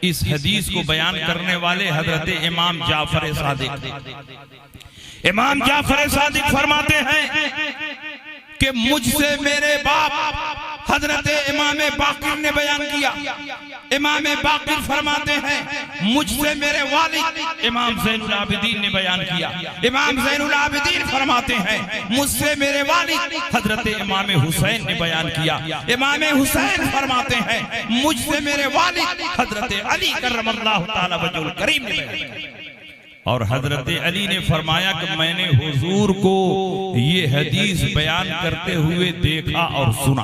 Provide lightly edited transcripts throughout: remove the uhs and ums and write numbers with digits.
इस हदीस को बयान करने वाले हजरत इमाम जाफर सादिक, इमाम जाफर सादिक फरमाते हैं कि मुझसे मेरे बाप हजरत इमाम बाकिर ने बयान किया। इमाम बाकिर फरमाते हैं मुझसे मेरे वालिद इमाम ज़ैनुल आबिदीन ने बयान किया। इमाम ज़ैनुल आबिदीन फरमाते हैं मुझसे मेरे वालिद हजरत इमाम हुसैन ने बयान किया। इमाम हुसैन फरमाते हैं मुझसे मेरे वालिद हजरत अली करमल्लाहु ताला वजहुल करीम ने बयान किया। और हजरत अली ने फरमाया कि मैंने हुजूर को ये हदीस बयान करते हुए देखा और सुना।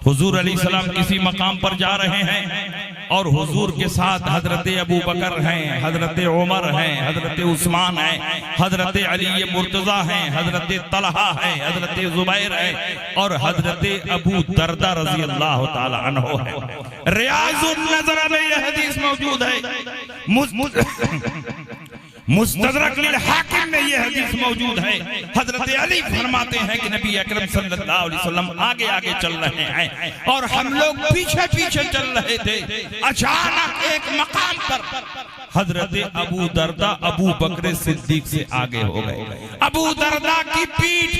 हुजूर अलैहिस्सलाम किसी मकाम पर जा रहे हैं और हुजूर के साथ हजरत अबू बकर हैं, हजरत उमर हैं, हजरत उस्मान हैं, हजरत अली मुर्तजा हैं, हजरत तलहा हैं, हजरत जुबैर हैं और हजरत अबू दरदा रजी अल्लाह ताला अन्हु है। रियाजुन नज़र में यह हदीस मौजूद है। मुस्तदरक लिल हाकिम में यह हदीस मौजूद है। हजरत अली फरमाते हैं कि नबी अकरम सल्लल्लाहु अलैहि वसल्लम आगे आगे चल रहे हैं और हम लोग पीछे पीछे चल रहे थे। अचानक एक मकाम पर हजरत अबू दरदा अबू बकर सिद्दीक से आगे हो गए। अबू दरदा की पीठ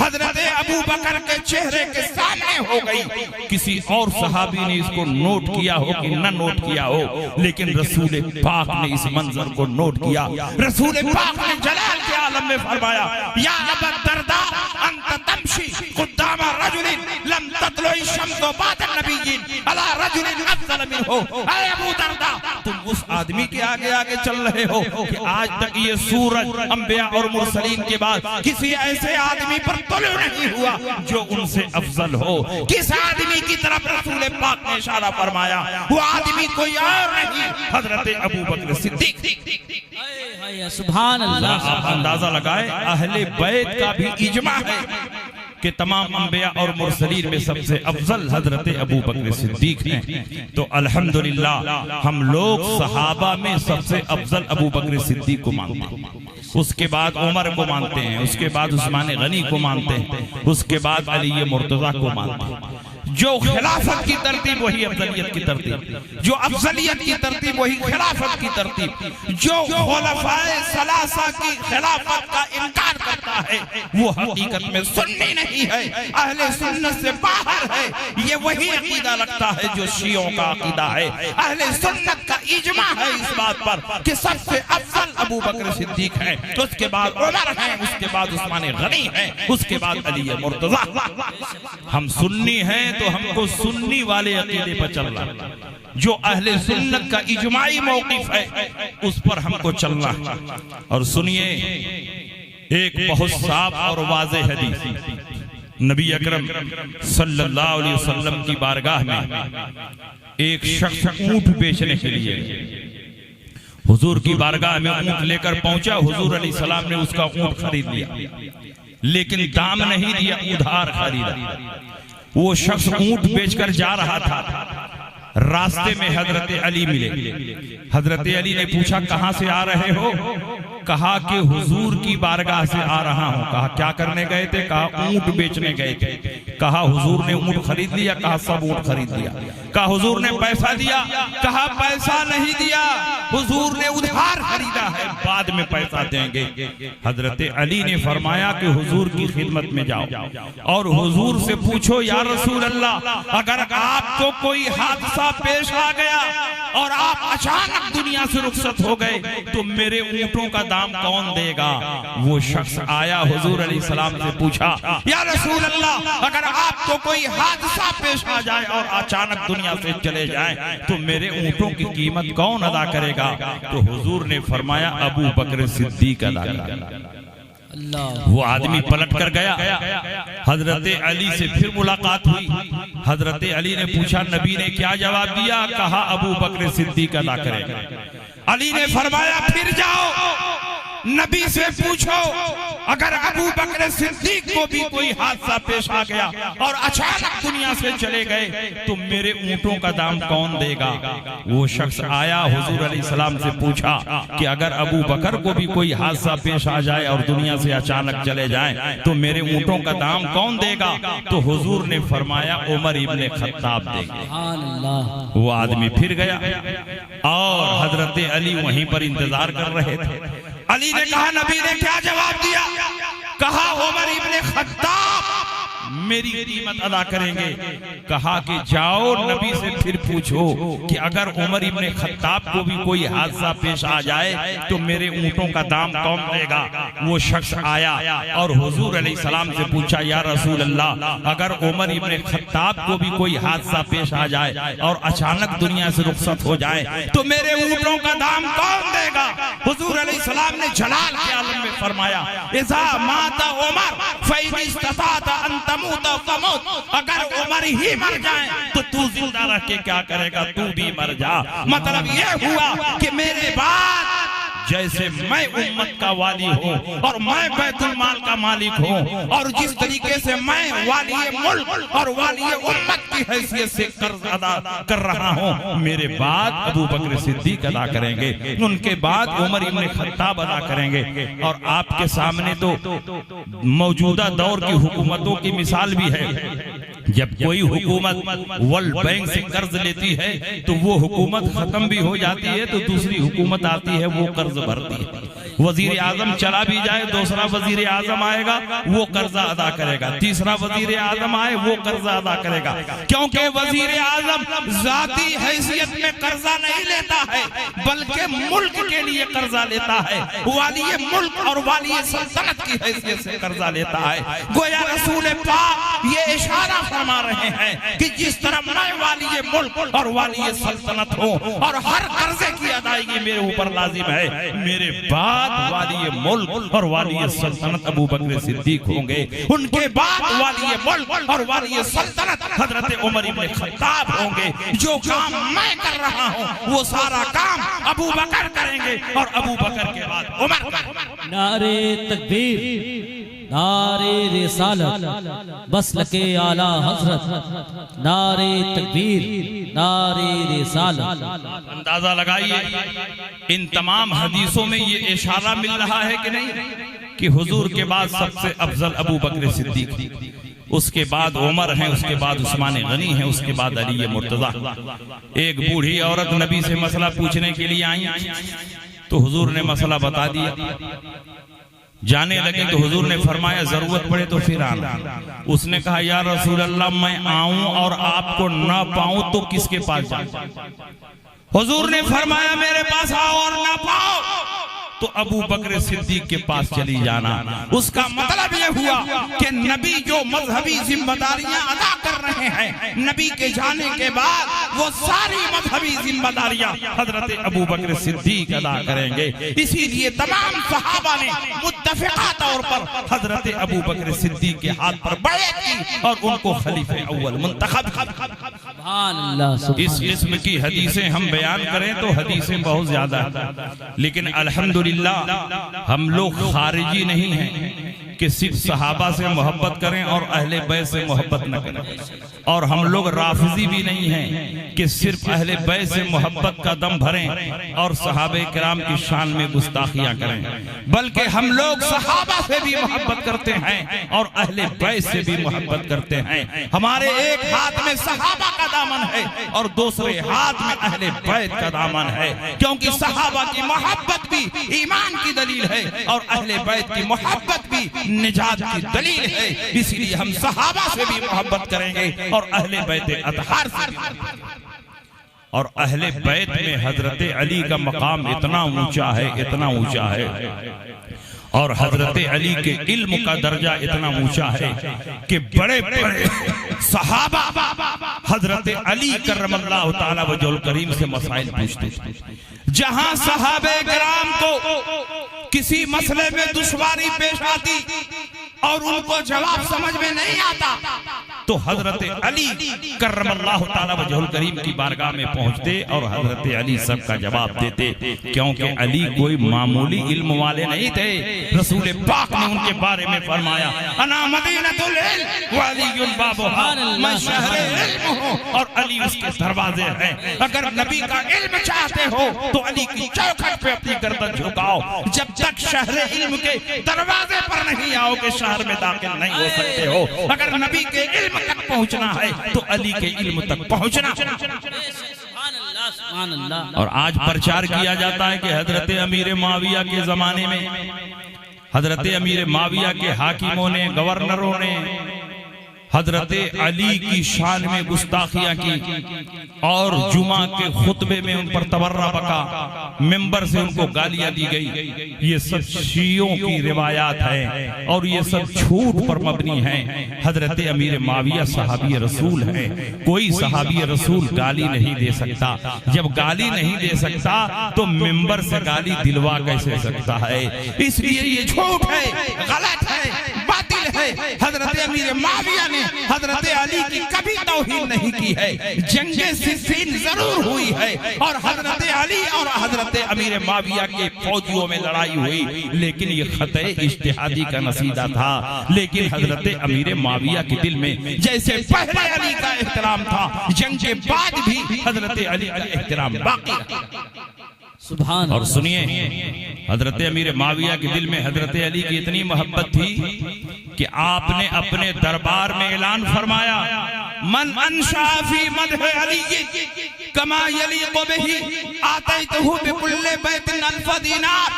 हजरत अबू बकर के चेहरे के सामने हो गई। किसी और सहाबी ने इसको नोट किया हो कि न नोट किया हो, लेकिन रसूल पाक ने इस मंजर को नोट किया। रसूल पाक ने जलाल के आलम में फरमाया या अबू दरदा अंत तमशी क़ुद्दाम रजुलिन लम ततलुई शम्सु बाद नबिय्यिन अला रजुलिन अफज़ल मिनहु। ऐ अबू दरदा तुम उस आदमी के आगे आगे चल रहे हो कि आज तक ये सूरज अंबिया और मुरसलीन के बाद किसी ऐसे आदमी पर तुलू नहीं हुआ जो उनसे अफजल हो। किस आदमी की तरफ रसूल पाक ने इशारा फरमाया? वो आदमी कोई और नहीं, हजरत अबू बकर सिद्दीक। सुभान अल्लाह। आप अंदाजा लगाए अहले बैत का भी इजमा है कि तमाम अंबिया और मुरसलीन में सबसे अफजल हजरत अबू बकर सिद्दीक हैं। तो अल्हम्दुलिल्लाह हम लोग सहाबा में सबसे अफजल अबू बकर सिद्दीक को मानते हैं, उसके बाद उमर को मानते हैं, उसके बाद उस्मान गनी को मानते हैं, उसके बाद अली मुर्तजा को मानते हैं। जो खिलाफत की तरतीब वही अफजलियत की तरतीब, जो अफजलियत की तरतीब वही खिलाफत की तरतीब। जो खुलफाए सलासा की खिलाफत का इनकार करता है वो हकीकत में सुन्नी नहीं है, अहले सुन्नत से बाहर है। ये वही अकीदा रखता है जो शियों का अकीदा है। अहले सुन्नत का इजमा है इस बात पर कि सबसे अफजल अबू बकर सिद्दीक है, उसके बाद उमर है, उसके बाद उस्मान गनी है, उसके बाद अली मुर्तजा। हम सुन्नी हैं तो हमको सुन्नी वाले अकीदे पर चलना, जो अहले सुन्नत का इजमाई मौक़िफ़ है उस पर हमको चलना। और सुनिए एक बहुत साफ और वाज़ेह हदीस। नबी अकरम सल्लल्लाहु अलैहि वसल्लम की बारगाह में एक शख्स ऊंट बेचने के लिए हुजूर की बारगाह में ऊंट लेकर पहुंचा। हुजूर अलैहिस्सलाम ने उसका ऊंट खरीद लिया, लेकिन दाम नहीं दिया, उधार खरीदा। वो शख्स ऊंट बेचकर जा रहा था, रास्ते में हजरत अली मिले। हजरत अली ने पूछा कहां से आ रहे हो? कहा कि हुजूर की बारगाह से आ रहा हूं। कहा क्या करने गए थे? कहा ऊंट बेचने गए थे। कहा हुजूर ने ऊंट खरीद लिया? कहा सब ऊंट खरीद लिया। कहा हुजूर ने पैसा दिया? कहा पैसा नहीं दिया, हुजूर ने उधार खरीदा है, बाद में पैसा देंगे। हजरत अली ने फरमाया कि हुजूर की खिदमत में जाओ और हुजूर से पूछो या रसूल अल्लाह, अगर आपको कोई हादसा पेश आ गया और आप अचानक दुनिया से रुखसत हो गए तो मेरे ऊंटों का दाम कौन देगा? वो शख्स आया, हुजूर अलैहिस्सलाम से पूछा या रसूल अल्लाह, अगर आपको कोई हादसा पेश आ जाए और अचानक दुनिया से चले जाए तो मेरे ऊंटों की कीमत कौन अदा करेगा? तो हुजूर ने फरमाया अबू बकर सिद्दीक अदा करेगा। वो आदमी पलट कर गया। हजरत अली से फिर मुलाकात हुई। हजरत अली ने पूछा नबी ने क्या जवाब दिया? कहा अबू बकर सिद्दीक अदा करेगा। अली ने फरमाया फिर जाओ नबी से पूछो अगर अबू बकर सिद्दीक को भी कोई हादसा पेश आ गया और अचानक दुनिया से चले गए तो मेरे ऊंटों का दाम कौन देगा। वो शख्स आया हुजूर अलैहिस्सलाम से पूछा कि अगर अबू बकर को भी कोई हादसा पेश आ जाए और दुनिया से अचानक चले जाए तो मेरे ऊंटों का दाम कौन देगा। तो हुजूर ने फरमाया उमर इब्ने खत्ताब देंगे। वो आदमी फिर गया और हजरत अली वहीं पर इंतजार कर रहे थे। अली ने कहा नबी ने क्या जवाब दिया। कहा उमर इब्ने खत्ताब मेरी कीमत अदा करेंगे। कहा कि जाओ नबी से फिर पूछो कि अगर उमर इब्ने खत्ताब को भी कोई हादसा पेश आ जाए तो मेरे ऊंटों का दाम कौन देगा। वो शख्स आया और हुजूर अलैहिस्सलाम से पूछा या रसूल अल्लाह अगर उमर इब्ने खत्ताब को भी कोई हादसा पेश आ जाए और अचानक दुनिया से रुखसत हो जाए तो मेरे ऊंटों का दाम कौन देगा। हुजूर अलैहिस्सलाम ने जलाल के आलम में फरमाया इज़ा माता उमर फ़इन इस्तताअता अन तमूत फमूत। अगर उमर ही मर जाए तो तू जिंदा रह के क्या करेगा, तू भी मर जा। मतलब ये हुआ कि मेरे बाद जैसे मैं उम्मत का वाली हूँ और मैं बैतुल माल का मालिक हूँ और जिस तरीके से मैं वाली मुल्क और वाली उम्मत की हैसियत से कर्ज अदा कर रहा हूँ मेरे बाद अबू बकर सिद्दीक अदा करेंगे, उनके बाद उमर इब्ने खत्ताब अदा करेंगे। और आपके सामने तो मौजूदा दौर की हुकूमतों की मिसाल भी है। जब कोई हुकूमत वर्ल्ड बैंक से कर्ज लेती है तो वो हुकूमत खत्म भी हो जाती है तो दूसरी हुकूमत आती है वो कर्ज भरती है। वजीर आजम चला भी जाए दूसरा वजीर आजम आएगा वो कर्जा अदा करेगा, तीसरा वजीर आजम आए वो कर्जा अदा करेगा। क्योंकि वजीर आजम जाती हैसियत में कर्जा नहीं लेता है बल्कि मुल्क के लिए कर्जा लेता है, वाली मुल्क और वाली सल्तनत की हैसियत से कर्जा लेता है। गोया रसूल पाक ये इशारा फरमा रहे हैं कि जिस तरह मैं वाली मुल्क और वाली सल्तनत हूँ और हर कर्जे की अदायगी मेरे ऊपर लाजिम है, मेरे बाद वाली मुल्क और वाली सल्तनत अबू बकर सिद्दीक होंगे, उनके बाद वाली मुल्क और वाली सल्तनत हजरत उमर इब्ने खत्ताब होंगे। जो काम मैं कर रहा हूँ वो सारा काम अबू बकर करेंगे और अबू बकर के बाद उमर करेंगे। नारे तकबीर, नारे रिसालत, मसलके आला हजरत, नारे तकबीर, नारे रिसालत। अंदाजा लगाइए इन तमाम हदीसों में ये इशारा मिल रहा है कि नहीं कि हुजूर के बाद सबसे अफजल अबू बकर सिद्दीक, उसके बाद उमर हैं, उसके बाद उस्मान गनी हैं, उसके बाद अली मुर्तजा। एक बूढ़ी औरत नबी से मसला पूछने के लिए आई तो हुजूर ने मसला बता दिया। जाने लगे तो हुजूर ने फरमाया जरूरत पड़े तो फिर आना। उसने कहा या रसूल अल्लाह मैं आऊं और आपको ना पाऊं तो किसके पास जाऊं। हुजूर ने फरमाया मेरे पास आओ और ना पाओ तो अबू बकर सिद्दीक के पास चली जाना। उसका मतलब यह हुआ कि नबी जो मजहबी जिम्मेदारियां अदा कर रहे हैं नबी के जाने के बाद वो सारी मजहबी जिम्मेदारियां हजरत अबू बकर सिद्दीक अदा करेंगे। इसीलिए तमाम सहाबा ने मुत्तफिका तौर पर हजरत अबू बकर सिद्दीक के हाथ पर बैत की और उनको खलीफे अव्वल मुंतखब। इस किस्म की हदीसें हम बयान करें तो हदीसें बहुत ज्यादा हैं, लेकिन अल्हम्दुलिल्लाह हम लोग खारिजी नहीं हैं कि सिर्फ सहाबा से मोहब्बत करें और अहले बैत से मोहब्बत न करें, और हम लोग राफिजी भी नहीं हैं कि सिर्फ अहले बैत से मोहब्बत का दम भरें और सहाबे किराम की शान में गुस्ताखियां करें, बल्कि हम लोग सहाबा से भी मोहब्बत करते हैं और अहले बैत से भी मोहब्बत करते हैं। हमारे एक हाथ में सहाबा का दामन है और दूसरे हाथ में अहले बैत का दामन है, क्योंकि सहाबा की मोहब्बत भी ईमान की दलील है और अहले बैत की मोहब्बत भी निजात की दलील है। इसीलिए हम सहाबा से भी मोहब्बत करेंगे और अहले बैत अतहार से भी। और अहले बैत में हजरत अली का मकाम इतना ऊंचा है, इतना ऊंचा है, और हजरत अली के इल्म का दर्जा इतना ऊंचा है कि बड़े बड़े सहाबा हजरत अली करमल्लाहु ताला वजहुल करीम से मसाइल पूछते थे। जहां सहाबे किराम को किसी मसले में दुश्वारी पेश आती और उनको जवाब समझ में नहीं आता तो हजरत अली करमल्लाहु ताला वजहुल करीम की बारगाह में पहुंचते और हजरत अली सबका जवाब देते, क्योंकि अली कोई मामूली इल्म वाले नहीं थे। रसूल पाक ने उनके बारे में फरमाया, अना मदीनतुल इल्म व अलीयुल बाबुहा, मैं शहरे इल्म हूं और अली उसके दरवाजे हैं। अगर नबी का इल्म चाहते हो तो अली की चौखट पे अपनी गर्दन झुकाओ। जब तक शहरे इल्म के दरवाजे पर नहीं आओगे शहर में दाखिल नहीं हो सकते हो। अगर नबी के इल्म तक पहुंचना है तो अली के इल्म तक पहुंचना। और आज प्रचार किया जाता है कि हजरत अमीर माविया के जमाने में हजरत अमीर माविया के हाकिमों ने, गवर्नरों ने हजरत अली की शान में गुस्ताखियां की और जुमा के खुतबे में उन पर तबर्रा बका, मिंबर से उनको गालियां दी गई। ये सब शियों की रिवायात है और ये सब झूठ पर मबनी है। हजरत अमीर माविया सहाबी रसूल है, कोई सहाबी रसूल गाली नहीं दे सकता। जब गाली नहीं दे सकता तो मिंबर से गाली दिलवा कैसे सकता है? इसलिए ये झूठ है, गलत है, बातिल है। हजरत अमीर माविया ने हजरत अली की कभी तौहीन नहीं की है। जंगे सिफ़ीन जरूर हुई है और हजरत अली और हजरत अमीर माविया के फौजियों में लड़ाई हुई, लेकिन ये खतए इज्तिहादी का नसीदा था। लेकिन हजरत अमीर माविया के दिल में जैसे पहले अली का एहतराम था, जंग के बाद भी हजरत अली का एहतराम बाकी रहा। सुभान। और सुनिए, हजरत अमीर माविया के दिल में हजरत अली की इतनी मोहब्बत थी कि आपने अपने दरबार में ऐलान फरमाया, मन अंशा फी मदह अली कमा यलीक़ु बिही आतैतहु बिकुल्लि बैतिन अल्फ दीनार।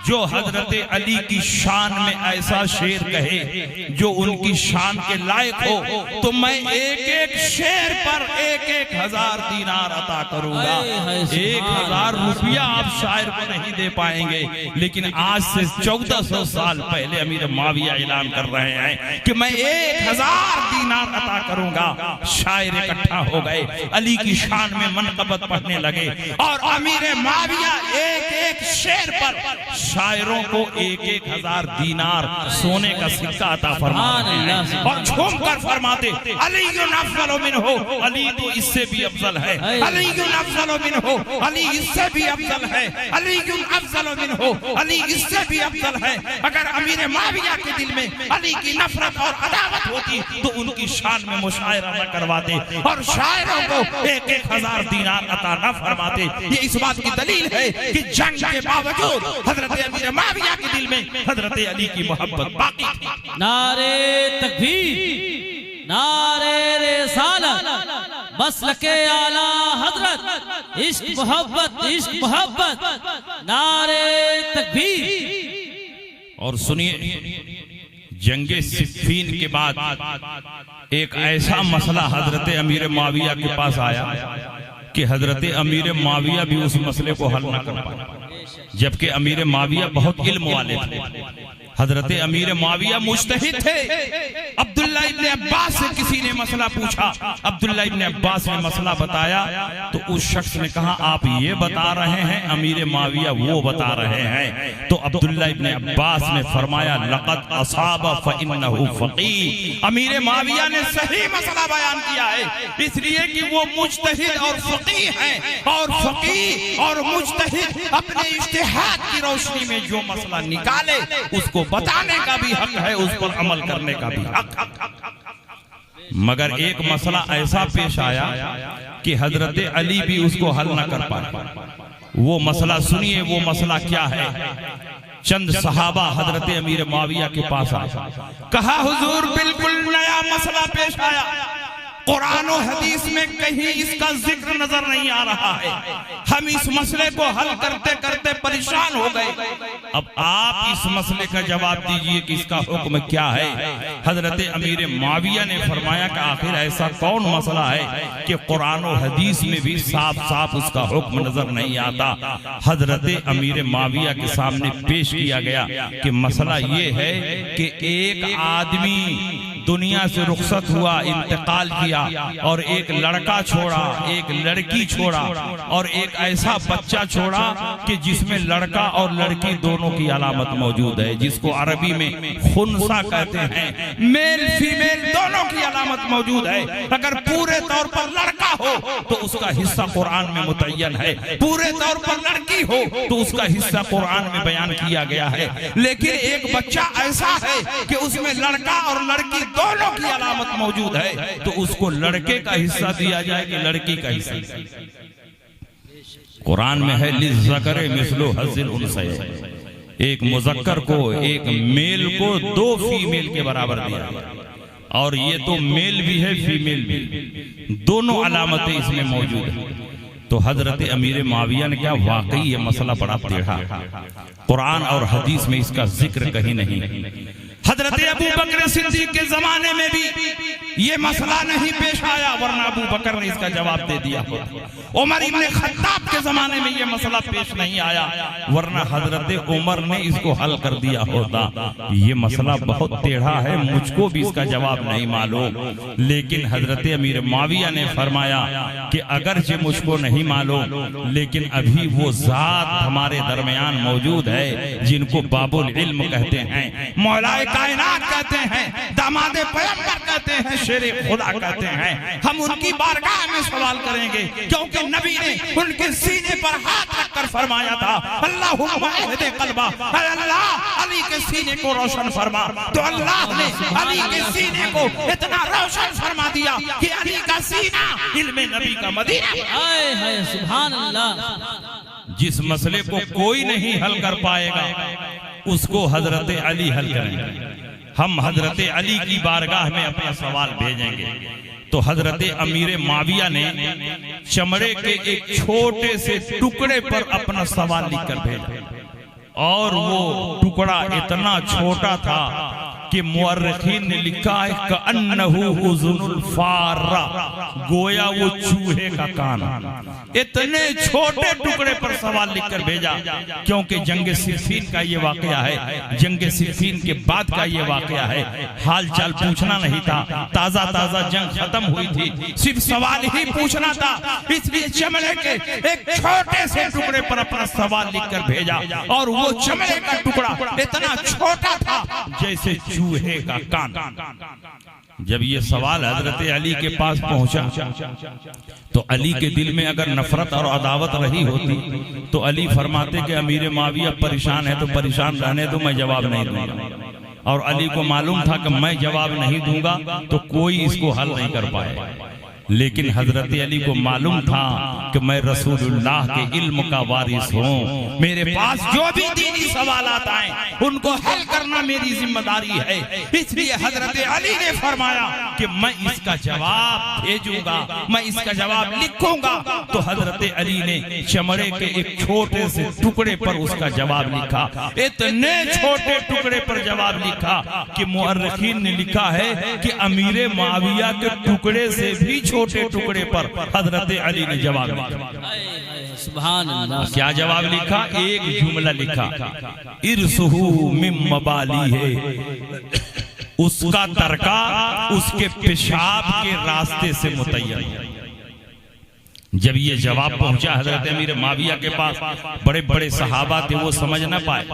जो हजरत अली की शान में ऐसा शेर कहे जो उनकी शान के लायक हो, तो मैं एक एक शेर पर 1,000 दीनार अता करूंगा। 1,000 रुपया आप शायर को नहीं दे पाएंगे, लेकिन आज से 1400 साल पहले अमीर माविया ऐलान कर रहे हैं कि मैं 1,000 दीनार अता करूंगा। शायर इकट्ठा हो गए, अली की शान में मनक़बत पढ़ने लगे और अमीर माविया एक एक शेर पर शायरों को 1,000 दीनार सोने का सिक्का अता फरमाते हैं और झूम कर फरमाते, अली अफ़ज़ल मिन्हु, अली तो इससे भी अफजल है। अली अफ़ज़ल मिन्हु, अली इससे भी अफजल है। अली अफ़ज़ल मिन्हु, अली इससे भी अफजल है। अगर अमीर माविया के दिल में अली की नफरत और अदावत होती तो उनकी शान में मुशायरा न करवाते और शायरों को 1,000 दीनार अता न फरमाते। ये इस बात की दलील है कि जंग के बावजूद हजरत अमीर माविया के दिल में हजरत अली की मोहब्बत बाकी थी। नारे तकबीर, नारे रिसालत, मसलके आला हजरत, इश्क मोहब्बत, नारे तकबीर। और सुनिए, जंगे सिफ़ीन के बाद एक ऐसा मसला हजरत अमीर माविया के पास आया कि हजरत अमीर माविया भी उस मसले को हल न कर पाए, जबकि अमीर माविया बहुत इल्म वाले थे। हजरत अमीर माविया मुज्तहिद थे। अब्दुल्ला इब्ने अब्बास से किसी ने मसला पूछा, अब्दुल्ला इब्ने अब्बास ने मसला बताया तो उस शख्स ने कहा, आप ये बता रहे हैं, अमीर माविया वो बता रहे हैं। तो अब्दुल्ला इब्ने अब्बास ने फरमाया, लक़द असाब फ़इन्नहु फ़क़ीह। अमीर माविया ने सही मसला बयान किया है, इसलिए कि वो मुज्तहिद और फ़क़ीह हैं और फ़क़ीह और मुज्तहिद अपने इज्तिहाद की रोशनी में जो मसला निकाले उसको बताने का भी हक है, उस पर अमल करने का भी हक। मगर एक मसला ऐसा पेश आया कि हजरत अली भी उसको हल न कर पाए। वो मसला सुनिए, वो मसला क्या है। चंद सहाबा हजरत अमीर माविया के पास आए, कहा, हुजूर बिल्कुल नया मसला पेश आया, कुरान और हदीस में कहीं इसका जिक्र नजर नहीं आ रहा है। हम इस मसले को हल करते करते परेशान हो गए। अब आप इस मसले का जवाब दीजिए कि इसका हुक्म क्या है। हजरत अमीर माविया ने फरमाया कि आखिर ऐसा कौन मसला है कि कुरान और हदीस में भी साफ साफ उसका हुक्म नजर नहीं आता। हजरत अमीर माविया के सामने पेश किया गया कि मसला ये है कि एक आदमी दुनिया से रुखसत हुआ, इंतकाल किया और एक लड़का छोड़ा, एक लड़की छोड़ा और एक ऐसा बच्चा छोड़ा कि जिसमें लड़का और लड़की दोनों की अलामत मौजूद है, जिसको अरबी में खुनसा कहते हैं, मेल फीमेल दोनों की अलामत मौजूद है। अगर पूरे तौर पर लड़का हो तो उसका हिस्सा कुरान में मुतय्यन है, पूरे तौर पर लड़की हो तो उसका हिस्सा कुरान में बयान किया गया है। लेकिन एक बच्चा ऐसा है कि उसमें लड़का और लड़की दोनों की अलामत मौजूद है, तो उसको लड़के का हिस्सा दिया जाए कि लड़की का हिस्सा? कुरान में है लिज़्ज़करि मिस्लु हज़्ज़िल उन्सयैन, एक मुज़क्कर को, एक मेल को 2 फीमेल के बराबर दिया और ये तो मेल भी है फीमेल भी, दोनों अलामतें इसमें मौजूद है। तो हजरत अमीर मुआविया ने क्या, वाकई ये मसला बड़ा टेढ़ा, कुरान और हदीस में इसका जिक्र कहीं नहीं। हजरत अबू बकर सिद्दीक के जमाने में भी ये मसला नहीं पेश आया, वरना अबू बकर ने इसका जवाब दे दिया होता। उमर इब्ने खत्ताब के जमाने में ये मसला पेश नहीं आया, वरना हजरत उमर ने इसको हल कर दिया होता। ये मसला बहुत टेढ़ा है, मुझको भी इसका जवाब नहीं मालूम। लेकिन हजरत अमीर मुआविया ने फरमाया कि अगरचे मुझको नहीं मालूम, लेकिन अभी वो जात हमारे दरमियान मौजूद है जिनको बाबुल इल्म कहते हैं, मौलाए कायनात कहते हैं, दामादे पैगंबर कहते हैं, शेरे खुदा कहते हैं। हम उनकी बारगाह में सवाल करेंगे, क्योंकि नबी ने उनके सीने पर हाथ रखकर फरमाया था, अल्लाहुम्मा इहदि क़ल्बा, अल्लाह अली के सीने को रोशन फरमा। तो अल्लाह ने अली के सीने को इतना रोशन फरमा दिया कि अली का सीना इल्मे नबी का मदीना। हाय हाय सुभान अल्लाह। जिस मसले को कोई नहीं हल कर पाएगा उसको हजरत अली हल करेंगे। हम हजरत अली की बारगाह में अपना सवाल भेजेंगे। तो हजरत अमीर मुआविया ने चमड़े के एक छोटे से टुकड़े पर अपना सवाल लिखकर भेजा और वो टुकड़ा इतना छोटा था कि मुअर्रिखीन ने लिखा है कअन्नहु उज़ुनुल फारा, गोया वो चूहे का कान। इतने छोटे टुकड़े पर सवाल लिखकर भेजा, क्योंकि जंग सिफ़ीन का ये वाकया है, जंग सिफ़ीन के बाद का ये वाकया है। हाल चाल पूछना नहीं था, ताजा ताजा जंग खत्म हुई थी, सिर्फ सवाल ही पूछना था। इसलिए चमड़े के एक छोटे से टुकड़े पर अपना सवाल लिखकर भेजा और वो चमड़े का टुकड़ा इतना छोटा था जैसे चूहे का कान। जब ये सवाल हजरत अली के पास पहुंचा तो अली के दिल में अगर नफरत और अदावत रही होती तो अली फरमाते कि अमीर मुआविया परेशान है तो परेशान रहने दो, मैं जवाब नहीं दूंगा। और अली को मालूम था कि मैं जवाब नहीं दूंगा तो कोई इसको हल नहीं कर पाएगा। लेकिन हजरत अली को मालूम था कि मैं रसूलुल्लाह के इल्म का वारिस हूँ, मेरे पास जो भी दीनी सवालात आए उनको हल करना मेरी जिम्मेदारी है। इसलिए हजरत अली ने फरमाया कि मैं इसका जवाब भेजूंगा, मैं इसका जवाब लिखूंगा। तो हजरत अली ने चमड़े के एक छोटे से टुकड़े पर उसका जवाब लिखा। इतने छोटे टुकड़े पर जवाब लिखा कि मुअर्रिखीन ने लिखा है कि अमीर मुआविया के टुकड़े से भी छोटे टुकड़े पर हजरत अली ने जवाब लिखा। सुभान अल्लाह। क्या जवाब लिखा? एक जुमला लिखा, इरसुहु मिन मबाली है, उसका तरका उसके पेशाब के रास्ते से मुतय्यन। जब ये जवाब पहुंचा हजरत अमीर मुआविया के पास, बड़े बड़े सहाबा थे, वो समझ न पाए।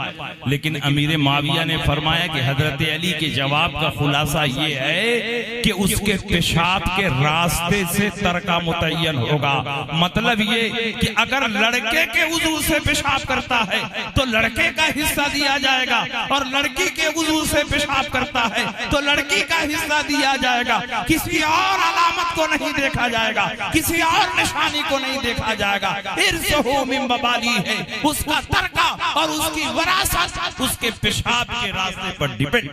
लेकिन अमीर मुआविया ने फरमाया कि हजरत अली के जवाब का खुलासा ये है कि उसके पेशाब के रास्ते से तरका मुतय्यन होगा। मतलब ये कि अगर लड़के के वुजू से पेशाब करता है तो लड़के का हिस्सा दिया जाएगा, और लड़की के वुजू से पेशाब करता है तो लड़की का हिस्सा दिया जाएगा। किसी और अलामत को नहीं देखा जाएगा, किसी और निशानी को नहीं देखा जाएगा। इरसुहु मिन मबाली है, उसका तरका और उसकी वरासत उसके पेशाब के रास्ते पर डिपेंड।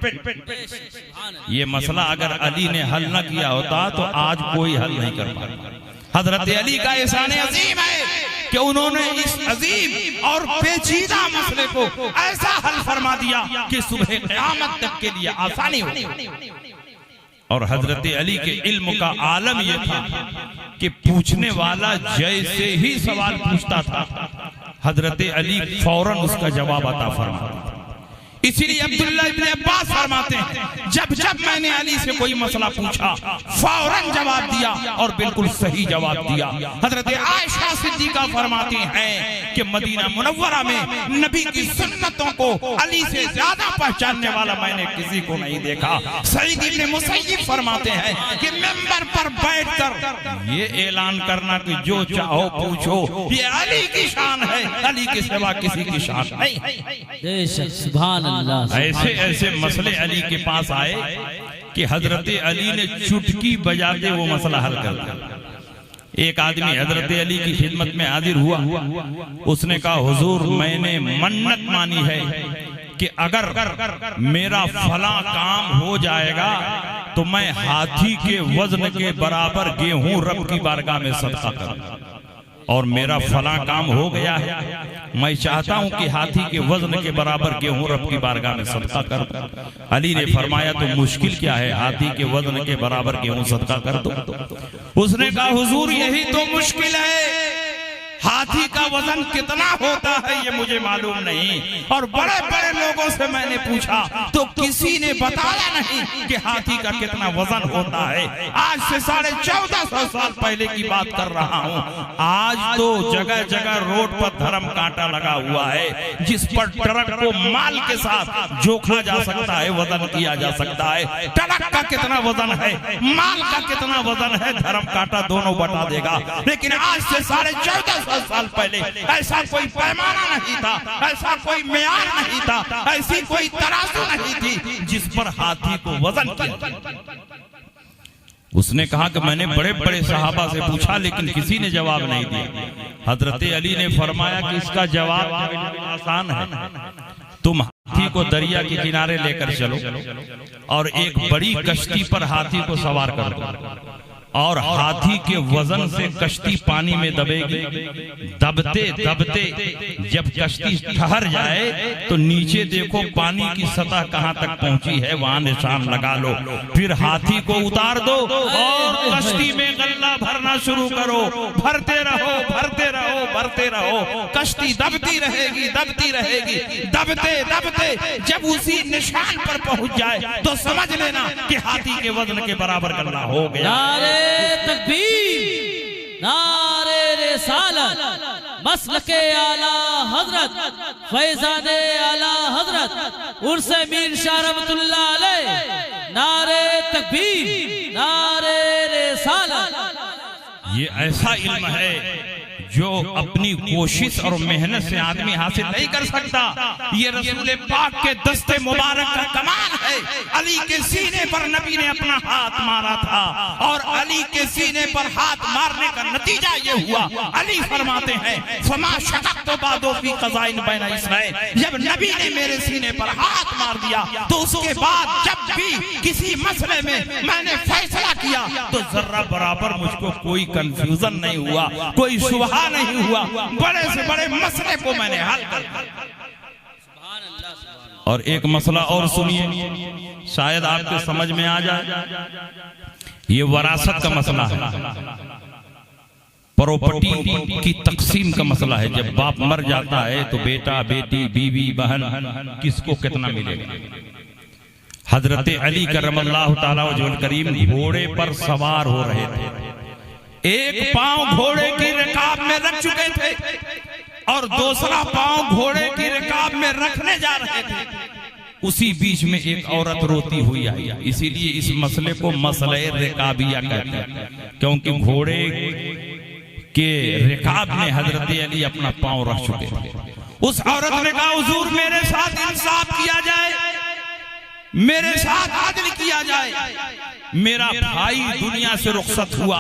ये मसला अगर अली ने हल न किया होता तो आज कोई हल नहीं कर पाता। हजरत अली का एहसान अजीम है कि उन्होंने इस अजीम और पेचीदा मसले को ऐसा हल फरमा दिया कि सुबह क़यामत तक के लिए आसानी हो। और हजरत अली के इल्म का आलम यह था कि पूछने वाला जैसे ही सवाल पूछता था हजरत अली फौरन उसका जवाब अता फरमाता था। इसीलिए अब्दुल्ला इब्ने अब्बास फरमाते हैं जब जब मैंने अली से कोई मसला पूछा फौरन जवाब दिया और बिल्कुल सही जवाब दिया। हजरत आयशा सिद्दीका फरमाती हैं कि मदीना मुनव्वरा में नबी की सुन्नतों को अली से ज्यादा पहचानने वाला मैंने किसी को नहीं देखा। सईद इब्ने मुसय्यिब फरमाते हैं कि मिंबर पर बैठकर ये ऐलान करना कि जो चाहो पूछो, ये अली की शान है, अली के सिवा किसी की शान नहीं। बेशक सुभान अल्लाह। ऐसे ऐसे मसले अली के पास आए कि हजरत अली ने चुटकी बजाते वो मसला हल कर दिया। एक आदमी हजरत अली की खिदमत में हाजिर हुआ, उसने कहा हुजूर मैंने मन्नत मानी है कि अगर मेरा फला काम हो जाएगा तो मैं हाथी के वजन के बराबर गेहूं रब की बारगाह में सदका करूं, और मेरा फला काम हो गया है, मैं चाहता हूं कि हाथी के वजन के बराबर गेहूं रब की बारगाह में सदका कर। अली ने फरमाया तो मुश्किल क्या है, हाथी के वजन के बराबर गेहूं सदका कर दो। उसने कहा हुजूर यही तो मुश्किल है, हाथी का वजन कितना होता है ये मुझे मालूम नहीं, और बड़े बड़े लोगों से मैंने पूछा तो किसी ने बताया नहीं कि हाथी का कितना वजन होता है। आज से 1450 साल पहले की बात कर रहा हूँ। आज तो जगह जगह रोड पर धर्म कांटा लगा हुआ है जिस पर ट्रक को माल के साथ जोखा जा सकता है, वजन किया जा सकता है। ट्रक का कितना वजन है, माल का कितना वजन है, धर्म कांटा दोनों बता देगा। लेकिन आज से 1450 साल पहले ऐसा कोई पैमाना नहीं था, ऐसा कोई मेयार नहीं था, ऐसी कोई तराजू नहीं थी जिस पर हाथी को वजन किया। उसने कहा कि मैंने बड़े बड़े सहाबा से पूछा लेकिन किसी ने जवाब नहीं दिया। हजरत अली ने फरमाया कि इसका जवाब आसान है, तुम हाथी को दरिया के किनारे लेकर चलो और एक बड़ी कश्ती पर हाथी को सवार कर दो, और हाथी के वजन से कश्ती पानी में दबेगी। दबते दबते जब कश्ती ठहर जाए तो नीचे देखो पानी की सतह कहां तक पहुंची है, वहां निशान लगा लो। फिर हाथी को उतार दो और कश्ती में गल्ला भरना शुरू करो। भरते रहो भरते रहो भरते रहो, कश्ती दबती रहेगी दबती रहेगी। दबते दबते जब उसी निशान पर पहुंच जाए तो समझ लेना कि हाथी के वजन के बराबर गल्ला हो गया। तकबीर, नारे रिसालत, मसलके आला हजरत, फैजाने आला हजरत, उर्स मीर शाह रहमतुल्लाह अलैह, नारे तकबीर, नारे रिसालत। ये ऐसा इल्म है जो अपनी कोशिश और मेहनत से आदमी हासिल नहीं कर सकता। ये रसूल पाक के दस्ते मुबारक का कमाल है। अली के सीने पर नबी ने अपना हाथ मारा था और अली के सीने पर हाथ मारने का नतीजा ये हुआ। अली फरमाते हैं फमा शक़क़्तु बादो फी क़ज़ाइन बैन इसनैन, जब नबी ने मेरे सीने पर हाथ मार दिया तो उसके बाद जब भी किसी मसले में मैंने फैसला किया तो जर्रा बराबर मुझको कोई कंफ्यूजन नहीं हुआ, कोई शुबहा नहीं हुआ। बड़े से बड़े मसले को मैंने हल कर दिया। और एक मसला और सुनिए, शायद आपके समझ में आ जाए। ये वरासत का मसला है, प्रॉपर्टी की तकसीम का मसला है। जब बाप मर जाता है तो बेटा बेटी बीवी बहन किसको कितना मिलेगा। हजरत अली करमल्लाहु ताला वजहुल करीम घोड़े पर सवार हो रहे थे, एक पांव घोड़े की रकाब में रख चुके थे और दूसरा पांव घोड़े की रकाब में रखने जा रहे थे। उसी बीच में एक औरत रोती हुई आई। इसीलिए इस मसले को मसले रिकाबिया कहते हैं, क्योंकि घोड़े के रिकाब में हजरत अली अपना पांव रख चुके थे। उस औरत ने कहा हुजूर मेरे साथ इंसाफ किया जाए, मेरे साथ आदल किया जाए। मेरा भाई दुनिया से रुखसत हुआ,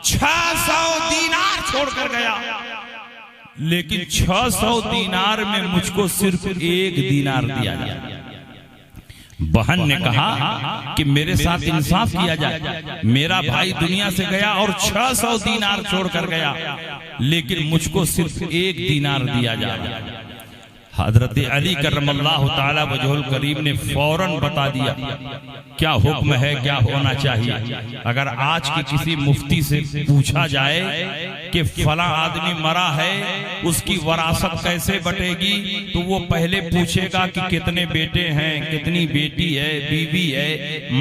600 दीनार छोड़कर गया, लेकिन 600 दीनार में मुझको सिर्फ 1 दीनार दिया जाए। बहन ने कहा कि मेरे साथ इंसाफ किया जाए, मेरा भाई दुनिया से गया और 600 दीनार छोड़कर गया, लेकिन मुझको सिर्फ 1 दीनार दिया जाए। हजरत अली करमल्लाहु ताला वजहुल करीम ने फौरन बता दिया क्या हुक्म है, क्या होना चाहिए। अगर आज के किसी मुफ्ती से पूछा जाए कि फला आदमी मरा है, उसकी वरासत कैसे बटेगी, तो वो पहले पूछेगा कि कितने बेटे हैं, कितनी बेटी है, बीवी है,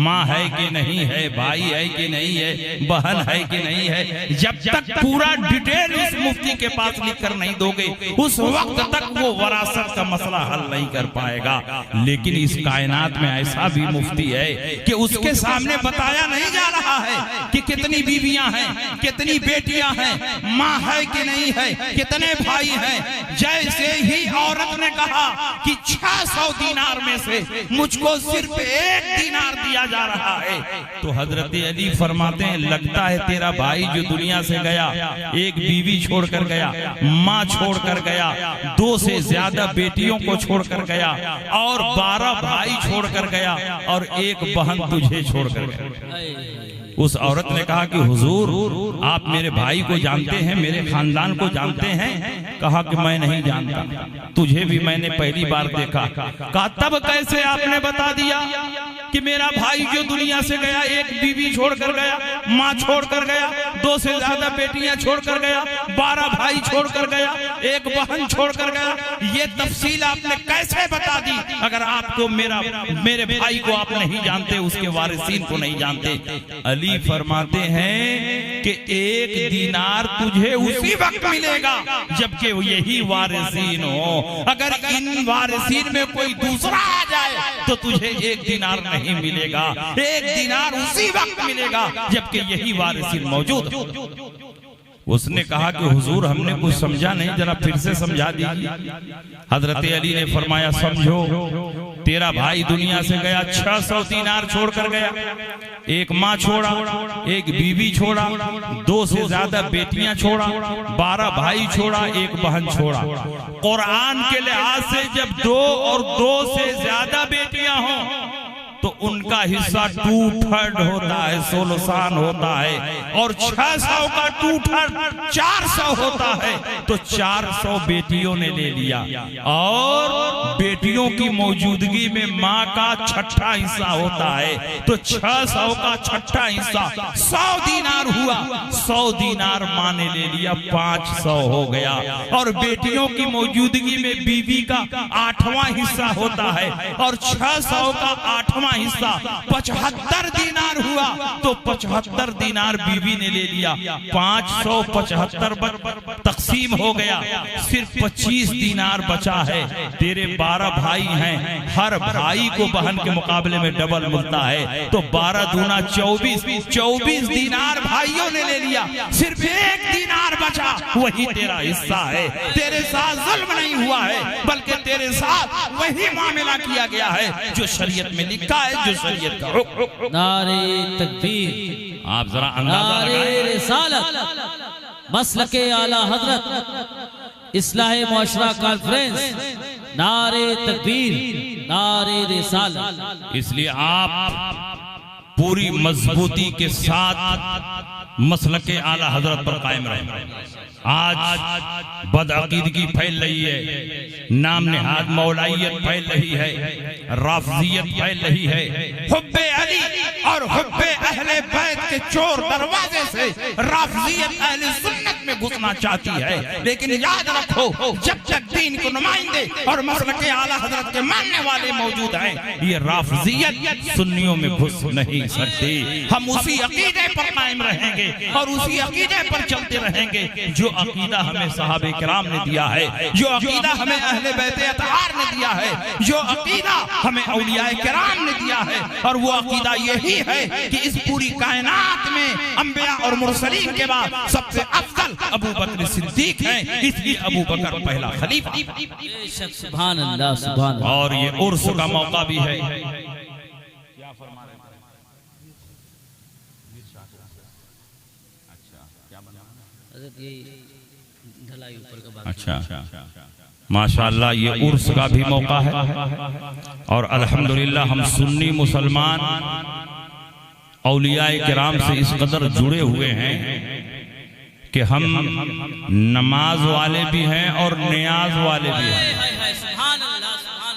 माँ है कि नहीं है, भाई है कि नहीं है, बहन है कि नहीं है। जब तक पूरा डिटेल उस मुफ्ती के पास लिख कर नहीं दोगे, उस वक्त तक वो वरासत का मसला हल नहीं कर पाएगा। लेकिन इस कायनात में ऐसा भी मुफ्ती है कि उसके सामने बताया नहीं जा रहा है कि कितनी बीवियां हैं, कितनी बेटियां हैं, माँ है कि नहीं है, कितने भाई हैं। जैसे ही औरत ने कहा कि 600 दीनार में से मुझको सिर्फ 1 दीनार दिया जा रहा है, तो हजरत अली फरमाते हैं लगता है तेरा भाई जो दुनिया से गया, एक बीवी छोड़कर गया, माँ छोड़कर गया, 2 से ज्यादा बेटियों को छोड़कर गया, और 12 भाई छोड़कर गया, और 1 बहन तुझे छोड़कर गया। उस औरत ने कहा कि हुजूर आप मेरे भाई को जानते हैं, मेरे खानदान को जानते हैं? कहा कि मैं नहीं जानता, तुझे भी मैंने पहली बार देखा। कहा तब कैसे आपने बता दिया कि मेरा भाई जो दुनिया से गया, 1 बीवी छोड़कर गया, माँ छोड़कर गया, 2 से ज्यादा बेटियां छोड़कर गया, 12 भाई छोड़कर गया, 1 बहन छोड़कर गया, ये तफसील आपने कैसे बता दी? अगर आपको मेरे भाई को आप नहीं जानते, उसके वारिसीन को नहीं जानते। अली फरमाते हैं कि 1 दीनार तुझे उसी वक्त मिलेगा जबकि यही वारिसीन हो। अगर इन वारिसीन में कोई दूसरा आ जाए तो तुझे 1 दीनार नहीं मिलेगा, 1 दीनार उसी वक्त मिलेगा जबकि यही वारिसीन मौजूद हो। उसने कहा कि हुजूर हमने कुछ समझा नहीं, जरा फिर से समझा दीजिए। हजरत अली ने फरमाया समझो, तेरा भाई दुनिया से गया, 600 दीनार छोड़कर गया, 1 माँ छोड़ा, 1 बीवी छोड़ा, 2 से ज्यादा बेटियां छोड़ा, 12 भाई छोड़ा, 1 बहन छोड़ा। कुरान के लिहाज से जब 2 और 2 से ज्यादा बेटियां हों तो उनका हिस्सा 2/3 होता है, 16 होता है, और 600 का 2/3 400 होता है। तो 400 बेटियों ने ले लिया, और बेटियों की मौजूदगी में माँ का 6ठा हिस्सा होता है। तो 600 का 6ठा हिस्सा 100 दीनार हुआ, 100 दीनार माँ ने ले लिया, 500 हो गया। और बेटियों की मौजूदगी में बीवी का 8वां हिस्सा होता है, और 600 का 8वां हिस्सा 75 दीनार हुआ। तो 75 दीनार बीवी ने ले लिया, 575 पर तकसीम हो गया, सिर्फ 25 दीनार बचा है। तेरे 12 भाई हैं, हर भाई को बहन के मुकाबले में डबल मिलता है, तो 12 दूना 24 दीनार भाइयों ने ले लिया, सिर्फ 1 दीनार बचा, वही तेरा हिस्सा है। तेरे साथ जुल्म नहीं हुआ है, बल्कि तेरे साथ वही मामला किया गया है जो शरीयत में लिखा है, जो शरीयत का हुक्म। नारे तकबीर, आप जरा अंदाजा लगाएं। रिसालत मसलके आला हजरत इस्लाहे मुआशरा कॉन्फ्रेंस, नारे तकबीर, नारे रिसालत। इसलिए आप पूरी मजबूती के साथ मसलके आला हजरत पर कायम रहें। आज बदअकीदगी फैल रही है, नाम नेहाद मौलाइयत फैल रही है, राफजियत फैल रही है। हुब्बे अली और हुब्बे अहले बैत के चोर दरवाजे से राफजियत अहले सुन्नत में घुसना चाहती है। लेकिन याद रखो, जब तक दीन को नुमाइंदे और मसलके आला हजरत के मानने वाले मौजूद हैं, ये राफजियत सुन्नियों में घुस नहीं सकती। हम उसी अकीदे पर कायम रहेंगे और उसी अकीदे पर चलते रहेंगे जो अकीदा हमें सहाबे किराम ने दिया है, जो अकीदा हमें अहले बैत अतहार ने दिया है, जो अकीदा हमें औलियाए किराम ने दिया है। और वो अकीदा यही है कि इस पूरी कायनात में अंबिया और मुरसलीन के बाद सबसे अफजल अबू बकर सिद्दीक हैं, इसलिए अबू बकर पहला खलीफा। सुभान अल्लाह, सुभान अल्लाह। और ये उर्स का मौका भी है। अच्छा, माशाअल्लाह, ये उर्स का भी मौका है। और अल्हम्दुलिल्लाह हम सुन्नी मुसलमान औलियाए किराम से इस कदर जुड़े हुए हैं कि हम नमाज वाले भी हैं और नियाज वाले भी हैं।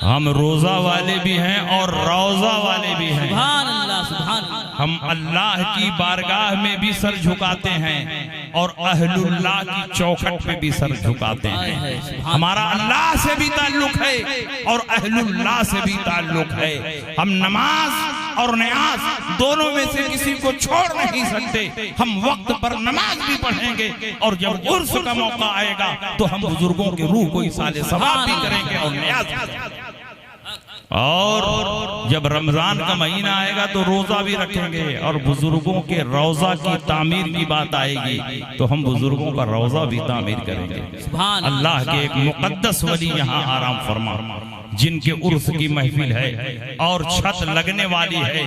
हम रोजा वाले भी हैं और रौजा वाले भी हैं। सुभान अल्लाह, सुभान अल्लाह। हम अल्लाह की बारगाह में भी सर झुकाते हैं और अहलुल्लाह की चौखट पे भी सर झुकाते हैं। हमारा अल्लाह से भी ताल्लुक है और अहलुल्लाह से भी ताल्लुक है। हम नमाज और न्याज दोनों में से किसी को छोड़ नहीं सकते। हम वक्त पर नमाज भी पढ़ेंगे और जब उर्स का मौका आएगा तो हम बुजुर्गों के रूह को इसाले सवाब भी करेंगे और न्याज भी करेंगे। और जब रमजान का महीना आएगा तो रोजा भी रखेंगे और बुजुर्गों के रोजा की तामीर की बात आएगी तो हम बुजुर्गों का रोजा भी तामीर करेंगे। अल्लाह के एक मुकद्दस वली यहाँ आराम फरमा, जिनके उर्स की महफिल है और छत लगने वाली है।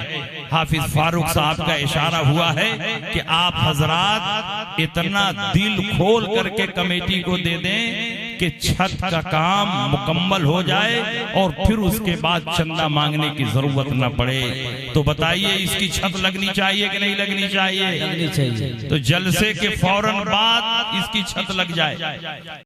हाफिज फारूक साहब का इशारा हुआ है कि आप हजरात इतना दिल खोल करके कमेटी को दे दें कि छत का काम मुकम्मल हो जाए और फिर उसके बाद चंदा मांगने की जरूरत न पड़े। तो बताइए इसकी छत लगनी चाहिए कि नहीं लगनी चाहिए? लगनी चाहिए। तो जलसे के फौरन बाद इसकी छत लग जाए।